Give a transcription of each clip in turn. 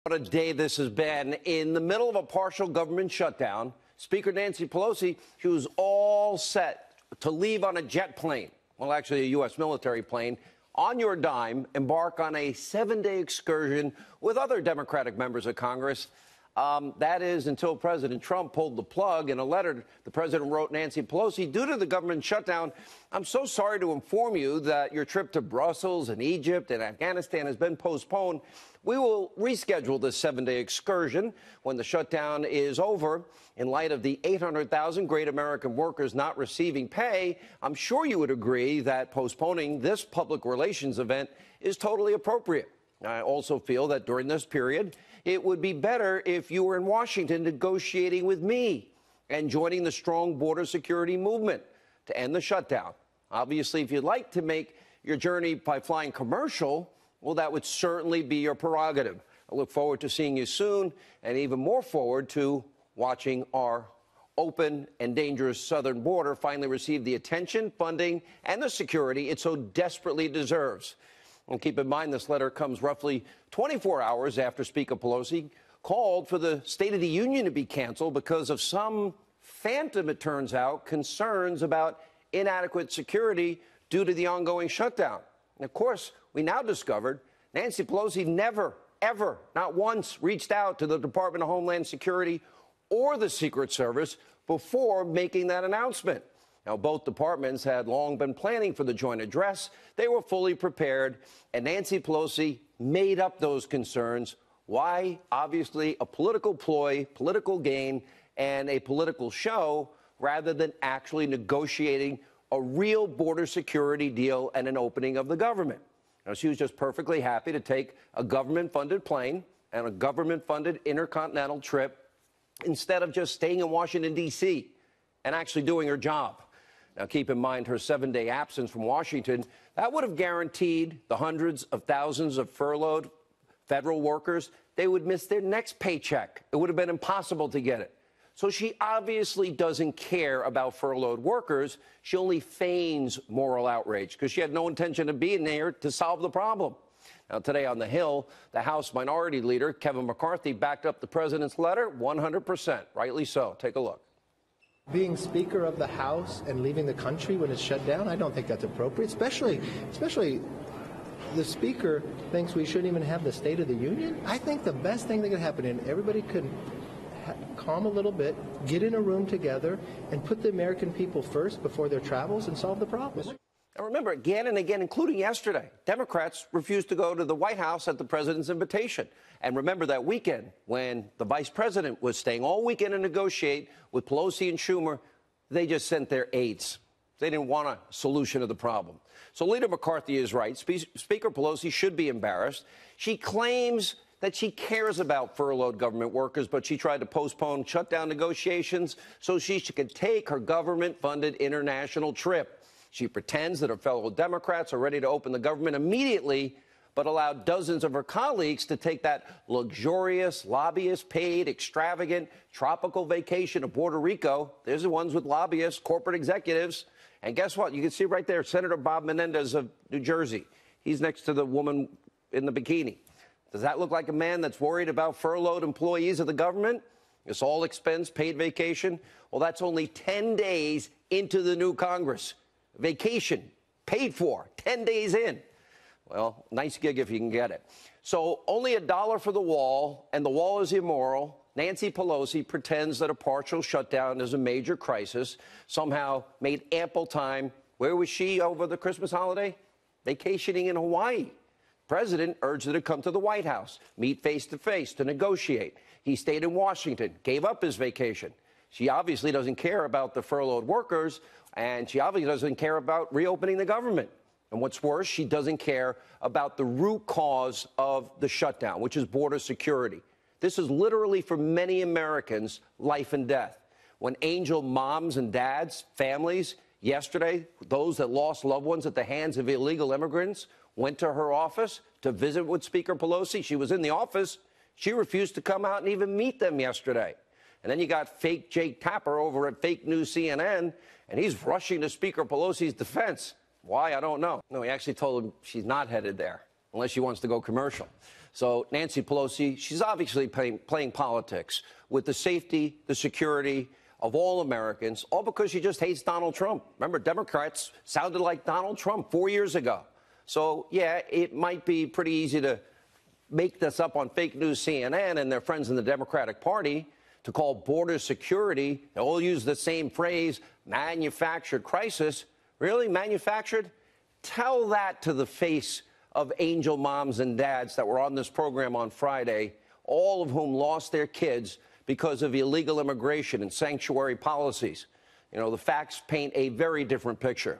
What a day this has been. In the middle of a partial government shutdown, Speaker Nancy Pelosi, she was all set to leave on a jet plane, well, actually a U.S. military plane, on your dime, embark on a 7-day excursion with other Democratic members of Congress. That is until President Trump pulled the plug. In a letter the president wrote Nancy Pelosi, due to the government shutdown, I'm so sorry to inform you that your trip to Brussels and Egypt and Afghanistan has been postponed. We will reschedule this 7-day excursion when the shutdown is over. In light of the 800,000 great American workers not receiving pay, I'm sure you would agree that postponing this public relations event is totally appropriate. I also feel that during this period, it would be better if you were in Washington negotiating with me and joining the strong border security movement to end the shutdown. Obviously, if you'd like to make your journey by flying commercial, well, that would certainly be your prerogative. I look forward to seeing you soon, and even more forward to watching our open and dangerous southern border finally receive the attention, funding, and the security it so desperately deserves. And keep in mind, this letter comes roughly 24 hours after Speaker Pelosi called for the State of the Union to be canceled because of some phantom, it turns out, concerns about inadequate security due to the ongoing shutdown. And of course, we now discovered Nancy Pelosi never, ever, not once reached out to the Department of Homeland Security or the Secret Service before making that announcement. Now, both departments had long been planning for the joint address. They were fully prepared, and Nancy Pelosi made up those concerns. Why? Obviously, a political ploy, political gain, and a political show, rather than actually negotiating a real border security deal and an opening of the government. Now, she was just perfectly happy to take a government-funded plane and a government-funded intercontinental trip instead of just staying in Washington, D.C. and actually doing her job. Now, keep in mind her 7-day absence from Washington. That would have guaranteed the hundreds of thousands of furloughed federal workers, they would miss their next paycheck. It would have been impossible to get it. So she obviously doesn't care about furloughed workers. She only feigns moral outrage because she had no intention of being there to solve the problem. Now, today on the Hill, the House Minority Leader, Kevin McCarthy, backed up the president's letter 100%. Rightly so. Take a look. Being Speaker of the House and leaving the country when it's shut down, I don't think that's appropriate, especially the Speaker thinks we shouldn't even have the State of the Union. I think the best thing that could happen, and everybody could calm a little bit, get in a room together, and put the American people first before their travels and solve the problem. And remember, again and again, including yesterday, Democrats refused to go to the White House at the president's invitation. And remember that weekend when the vice president was staying all weekend to negotiate with Pelosi and Schumer, they just sent their aides. They didn't want a solution to the problem. So Leader McCarthy is right. Speaker Pelosi should be embarrassed. She claims that she cares about furloughed government workers, but she tried to postpone shutdown negotiations so she could take her government-funded international trip. She pretends that her fellow Democrats are ready to open the government immediately, but allowed dozens of her colleagues to take that luxurious, lobbyist-paid, extravagant, tropical vacation to Puerto Rico. There's the ones with lobbyists, corporate executives. And guess what? You can see right there, Senator Bob Menendez of New Jersey. He's next to the woman in the bikini. Does that look like a man that's worried about furloughed employees of the government? It's all expense, paid vacation. Well, that's only 10 days into the new Congress. Vacation, paid for, 10 days in. Well, nice gig if you can get it. So only $1 for the wall, and the wall is immoral. Nancy Pelosi pretends that a partial shutdown is a major crisis, somehow made ample time. Where was she over the Christmas holiday? Vacationing in Hawaii. The president urged her to come to the White House, meet face-to-face to negotiate. He stayed in Washington, gave up his vacation. She obviously doesn't care about the furloughed workers, and she obviously doesn't care about reopening the government. And what's worse, she doesn't care about the root cause of the shutdown, which is border security. This is literally, for many Americans, life and death. When angel moms and dads, families, yesterday, those that lost loved ones at the hands of illegal immigrants, went to her office to visit with Speaker Pelosi. She was in the office. She refused to come out and even meet them yesterday. And then you got fake Jake Tapper over at fake news CNN, and he's rushing to Speaker Pelosi's defense. Why? I don't know. No, he actually told him she's not headed there unless she wants to go commercial. So Nancy Pelosi, she's obviously playing politics with the safety, the security of all Americans, all because she just hates Donald Trump. Remember, Democrats sounded like Donald Trump 4 years ago. So, yeah, it might be pretty easy to make this up on fake news CNN and their friends in the Democratic Party to call border security. They all use the same phrase, manufactured crisis. Really? Manufactured? Tell that to the face of angel moms and dads that were on this program on Friday, all of whom lost their kids because of illegal immigration and sanctuary policies. You know, the facts paint a very different picture.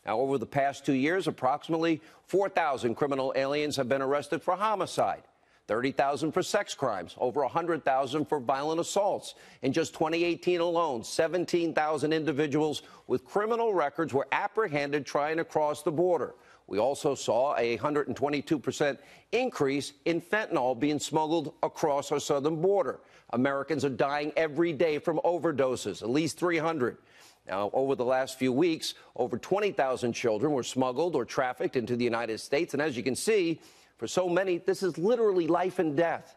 Now, over the past 2 years, approximately 4,000 criminal aliens have been arrested for homicide, 30,000 for sex crimes, over 100,000 for violent assaults. In just 2018 alone, 17,000 individuals with criminal records were apprehended trying to cross the border. We also saw a 122% increase in fentanyl being smuggled across our southern border. Americans are dying every day from overdoses, at least 300. Now, over the last few weeks, over 20,000 children were smuggled or trafficked into the United States. And as you can see, for so many, this is literally life and death.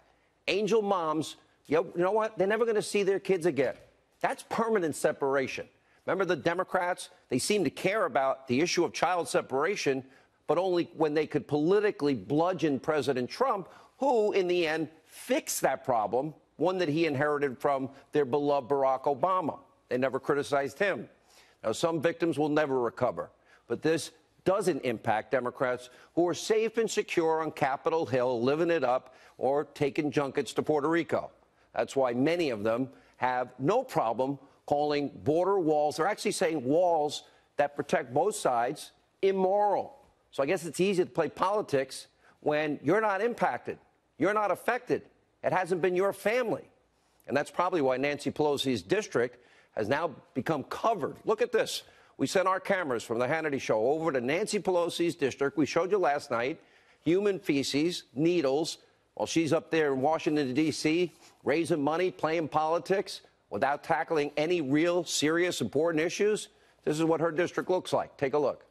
Angel moms, you know what? They're never going to see their kids again. That's permanent separation. Remember the Democrats? They seem to care about the issue of child separation, but only when they could politically bludgeon President Trump, who, in the end, fixed that problem, one that he inherited from their beloved Barack Obama. They never criticized him. Now, some victims will never recover, but this doesn't impact Democrats who are safe and secure on Capitol Hill, living it up, or taking junkets to Puerto Rico. That's why many of them have no problem calling border walls, they're actually saying walls that protect both sides, immoral. So I guess it's easy to play politics when you're not impacted, you're not affected. It hasn't been your family. And that's probably why Nancy Pelosi's district has now become covered. Look at this. We sent our cameras from the Hannity Show over to Nancy Pelosi's district. We showed you last night human feces, needles, while she's up there in Washington, D.C., raising money, playing politics without tackling any real, serious, important issues. This is what her district looks like. Take a look.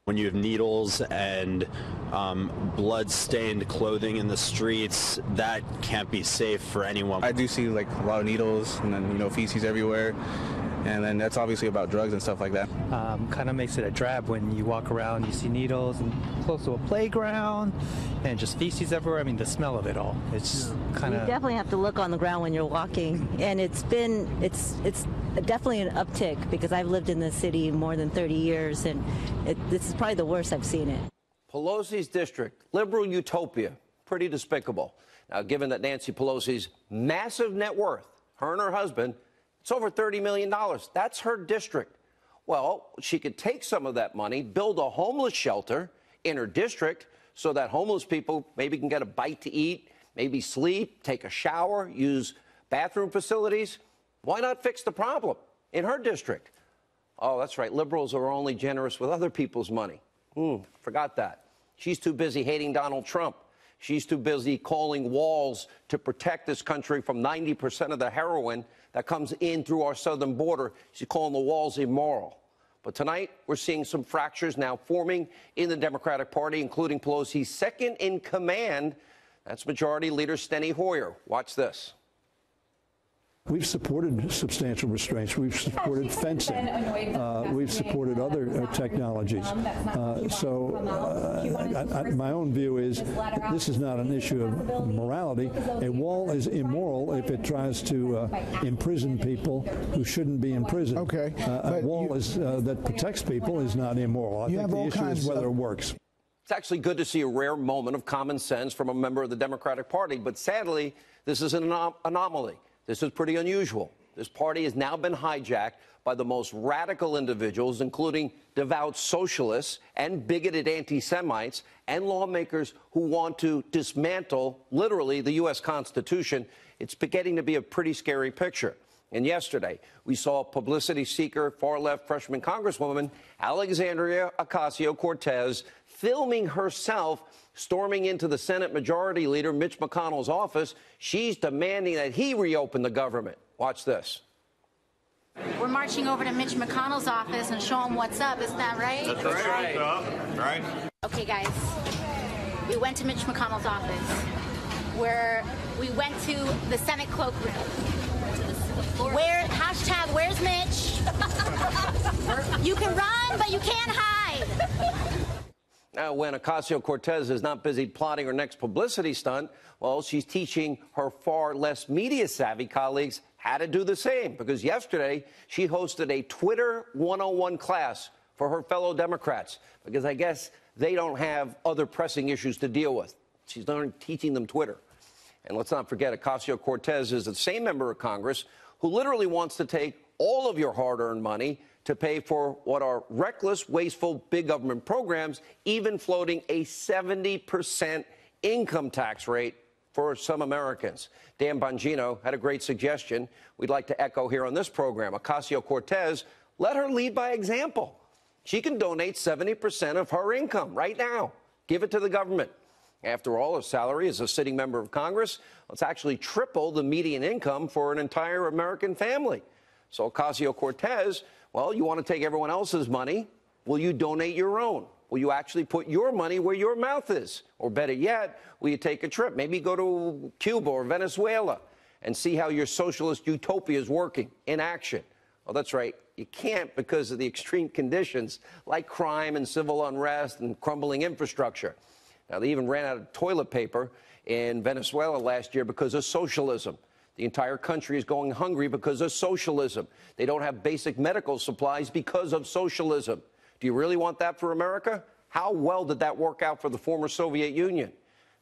When you have needles and blood-stained clothing in the streets, that can't be safe for anyone. I do see like a lot of needles and then, you know, feces everywhere. And then that's obviously about drugs and stuff like that. Kind of makes it a drab when you walk around, you see needles and close to a playground and just feces everywhere. I mean, the smell of it all. It's kind of... You definitely have to look on the ground when you're walking. And it's definitely an uptick because I've lived in this city more than 30 years, and this is probably the worst I've seen it. Pelosi's district, liberal utopia, pretty despicable. Now, given that Nancy Pelosi's massive net worth, her and her husband, it's over $30 million. That's her district. Well, she could take some of that money, build a homeless shelter in her district so that homeless people maybe can get a bite to eat, maybe sleep, take a shower, use bathroom facilities. Why not fix the problem in her district? Oh, that's right. Liberals are only generous with other people's money. Forgot that. She's too busy hating Donald Trump. She's too busy calling walls to protect this country from 90% of the heroin that comes in through our southern border. She's calling the walls immoral. But tonight, we're seeing some fractures now forming in the Democratic Party, including Pelosi's second in command. That's Majority Leader Steny Hoyer. Watch this. We've supported substantial restraints. We've supported fencing. We've supported other technologies. My own view is this is not an issue of morality. A wall is immoral if it tries to imprison people who shouldn't be imprisoned. Okay. A wall that protects people is not immoral. I think the issue is whether it works. It's actually good to see a rare moment of common sense from a member of the Democratic Party, but sadly, this is an anomaly. This is pretty unusual. This party has now been hijacked by the most radical individuals, including devout socialists and bigoted anti-Semites and lawmakers who want to dismantle, literally, the U.S. Constitution. It's beginning to be a pretty scary picture. And yesterday, we saw publicity-seeker, far-left freshman Congresswoman Alexandria Ocasio-Cortez filming herself storming into the Senate Majority Leader Mitch McConnell's office. She's demanding that he reopen the government. Watch this. We're marching over to Mitch McConnell's office and show him what's up. Isn't that right? That's right. Okay, guys. we went to Mitch McConnell's office, where we went to the Senate cloakroom. Where's Mitch? You can run, but you can't hide. Now, when Ocasio-Cortez is not busy plotting her next publicity stunt, well, she's teaching her far less media-savvy colleagues how to do the same, because yesterday she hosted a Twitter 101 class for her fellow Democrats, because I guess they don't have other pressing issues to deal with. She's teaching them Twitter. And let's not forget, Ocasio-Cortez is the same member of Congress who literally wants to take all of your hard-earned money to pay for what are reckless, wasteful, big government programs, even floating a 70% income tax rate for some Americans. Dan Bongino had a great suggestion we'd like to echo here on this program. Ocasio-Cortez, let her lead by example. She can donate 70% of her income right now. Give it to the government. After all, her salary as a sitting member of Congress, it's actually triple the median income for an entire American family. So Ocasio-Cortez, well, you want to take everyone else's money. Will you donate your own? Will you actually put your money where your mouth is? Or better yet, will you take a trip? Maybe go to Cuba or Venezuela and see how your socialist utopia is working in action. Well, that's right. You can't because of the extreme conditions like crime and civil unrest and crumbling infrastructure. Now, they even ran out of toilet paper in Venezuela last year because of socialism. The entire country is going hungry because of socialism. They don't have basic medical supplies because of socialism. Do you really want that for America? How well did that work out for the former Soviet Union?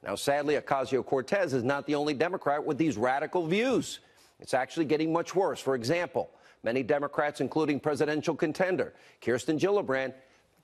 Now, sadly, Ocasio-Cortez is not the only Democrat with these radical views. It's actually getting much worse. For example, many Democrats, including presidential contender Kirsten Gillibrand,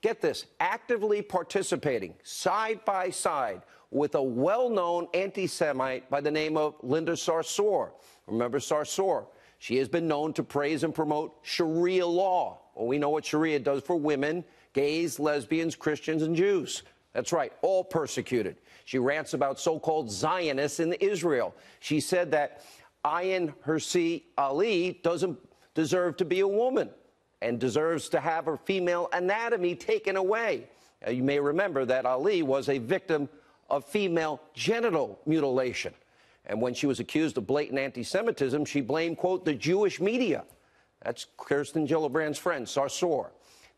get this, actively participating side by side with a well-known anti-Semite by the name of Linda Sarsour. Remember Sarsour? She has been known to praise and promote Sharia law. Well, we know what Sharia does for women, gays, lesbians, Christians, and Jews. That's right, all persecuted. She rants about so-called Zionists in Israel. She said that Ayan Hirsi Ali doesn't deserve to be a woman and deserves to have her female anatomy taken away. You may remember that Ali was a victim of female genital mutilation. And when she was accused of blatant anti-Semitism, she blamed, quote, the Jewish media. That's Kirsten Gillibrand's friend, Sarsour.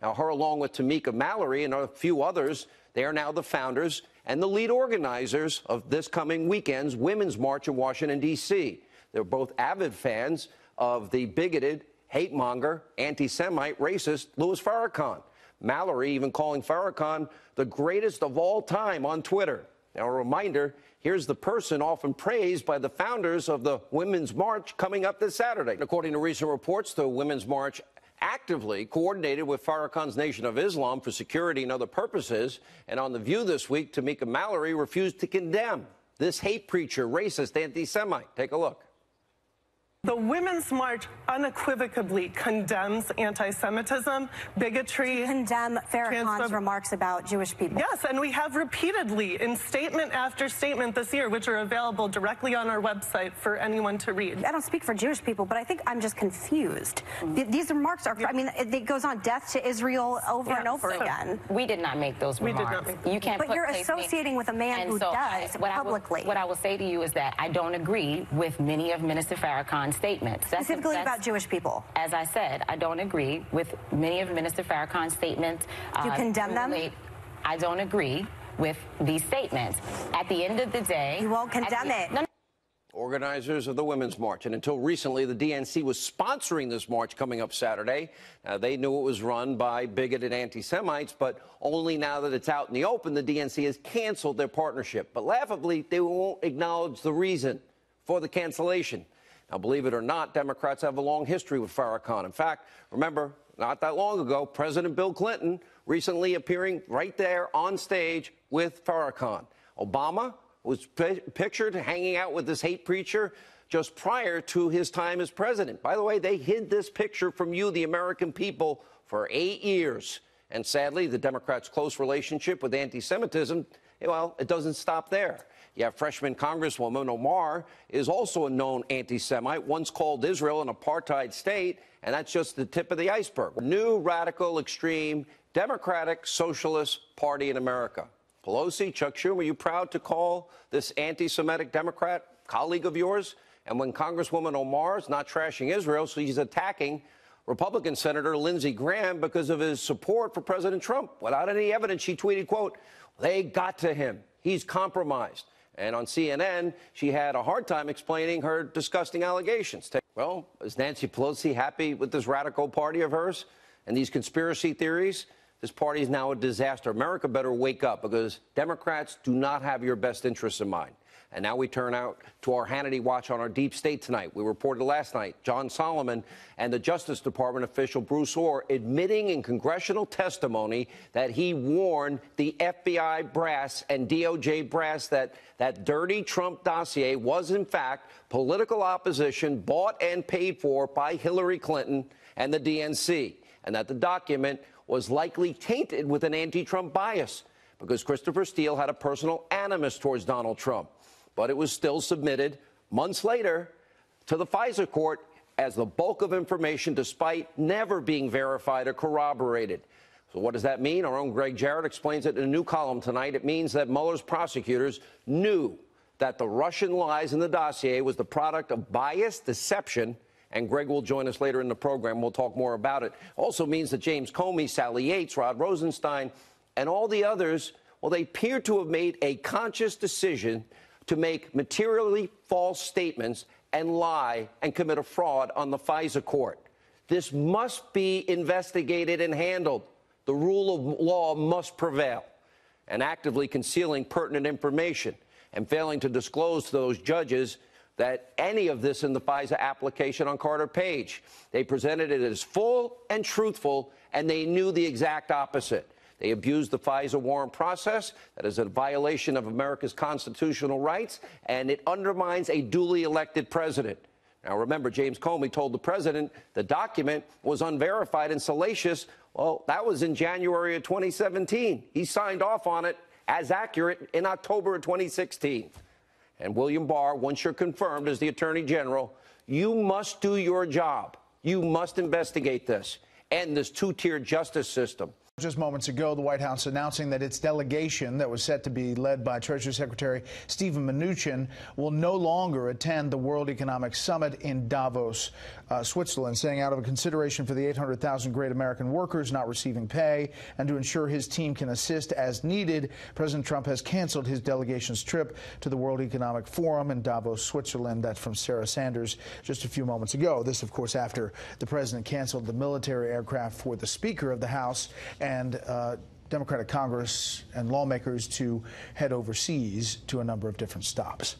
Now, her, along with Tamika Mallory and a few others, they are now the founders and the lead organizers of this coming weekend's Women's March in Washington, D.C. They're both avid fans of the bigoted, hate-monger, anti-Semite, racist Louis Farrakhan. Mallory even calling Farrakhan the greatest of all time on Twitter. Now, a reminder, here's the person often praised by the founders of the Women's March coming up this Saturday. According to recent reports, the Women's March actively coordinated with Farrakhan's Nation of Islam for security and other purposes. And on The View this week, Tamika Mallory refused to condemn this hate preacher, racist, anti-Semite. Take a look. The Women's March unequivocally condemns anti-Semitism, bigotry. You condemn Farrakhan's remarks about Jewish people. Yes, and we have repeatedly in statement after statement this year, which are available directly on our website for anyone to read. I don't speak for Jewish people, but I think I'm just confused. These remarks are, I mean, it goes on death to Israel over and over again. We did not make those remarks. We did not make those. You can't but you're associating with a man who does publicly. What I will say to you is that I don't agree with many of Minister Farrakhan's statements. Specifically about Jewish people. As I said, I don't agree with many of Minister Farrakhan's statements. Do you condemn them? I don't agree with these statements. At the end of the day... You won't condemn it. Organizers of the Women's March. And until recently, the DNC was sponsoring this march coming up Saturday. They knew it was run by bigoted anti-Semites, but only now that it's out in the open, the DNC has canceled their partnership. But laughably, they won't acknowledge the reason for the cancellation. Now, believe it or not, Democrats have a long history with Farrakhan. In fact, remember, not that long ago, President Bill Clinton recently appearing right there on stage with Farrakhan. Obama was pictured hanging out with this hate preacher just prior to his time as president. By the way, they hid this picture from you, the American people, for 8 years. And sadly, the Democrats' close relationship with anti-Semitism, well, it doesn't stop there. Yeah, freshman Congresswoman Omar is also a known anti-Semite, once called Israel an apartheid state, and that's just the tip of the iceberg. New, radical, extreme, Democratic Socialist Party in America. Pelosi, Chuck Schumer, are you proud to call this anti-Semitic Democrat colleague of yours? And when Congresswoman Omar is not trashing Israel, so he's attacking Republican Senator Lindsey Graham because of his support for President Trump. Without any evidence, she tweeted, quote, "They got to him. He's compromised." And on CNN, she had a hard time explaining her disgusting allegations. Well, is Nancy Pelosi happy with this radical party of hers and these conspiracy theories? This party is now a disaster. America better wake up, because Democrats do not have your best interests in mind. And now we turn out to our Hannity Watch on our deep state tonight. We reported last night John Solomon and the Justice Department official Bruce Orr admitting in congressional testimony that he warned the FBI brass and DOJ brass that that dirty Trump dossier was, in fact, political opposition bought and paid for by Hillary Clinton and the DNC, and that the document was likely tainted with an anti-Trump bias because Christopher Steele had a personal animus towards Donald Trump. But it was still submitted months later to the FISA court as the bulk of information, despite never being verified or corroborated. So what does that mean? Our own Greg Jarrett explains it in a new column tonight. It means that Mueller's prosecutors knew that the Russian lies in the dossier was the product of bias, deception, and Greg will join us later in the program. We'll talk more about it. Also means that James Comey, Sally Yates, Rod Rosenstein, and all the others, well, they appear to have made a conscious decision to make materially false statements and lie and commit a fraud on the FISA court. This must be investigated and handled. The rule of law must prevail. And actively concealing pertinent information and failing to disclose to those judges that any of this in the FISA application on Carter Page. They presented it as full and truthful, and they knew the exact opposite. They abused the FISA warrant process. That is a violation of America's constitutional rights, and it undermines a duly elected president. Now, remember, James Comey told the president the document was unverified and salacious. Well, that was in January of 2017. He signed off on it as accurate in October of 2016. And William Barr, once you're confirmed as the Attorney General, you must do your job. You must investigate this. End this two-tier justice system. Just moments ago, the White House announcing that its delegation that was set to be led by Treasury Secretary Steven Mnuchin will no longer attend the World Economic Summit in Davos, Switzerland, saying out of a consideration for the 800,000 great American workers not receiving pay and to ensure his team can assist as needed, President Trump has canceled his delegation's trip to the World Economic Forum in Davos, Switzerland. That's from Sarah Sanders just a few moments ago. This, of course, after the president canceled the military aircraft for the Speaker of the House and Democratic Congress and lawmakers to head overseas to a number of different stops.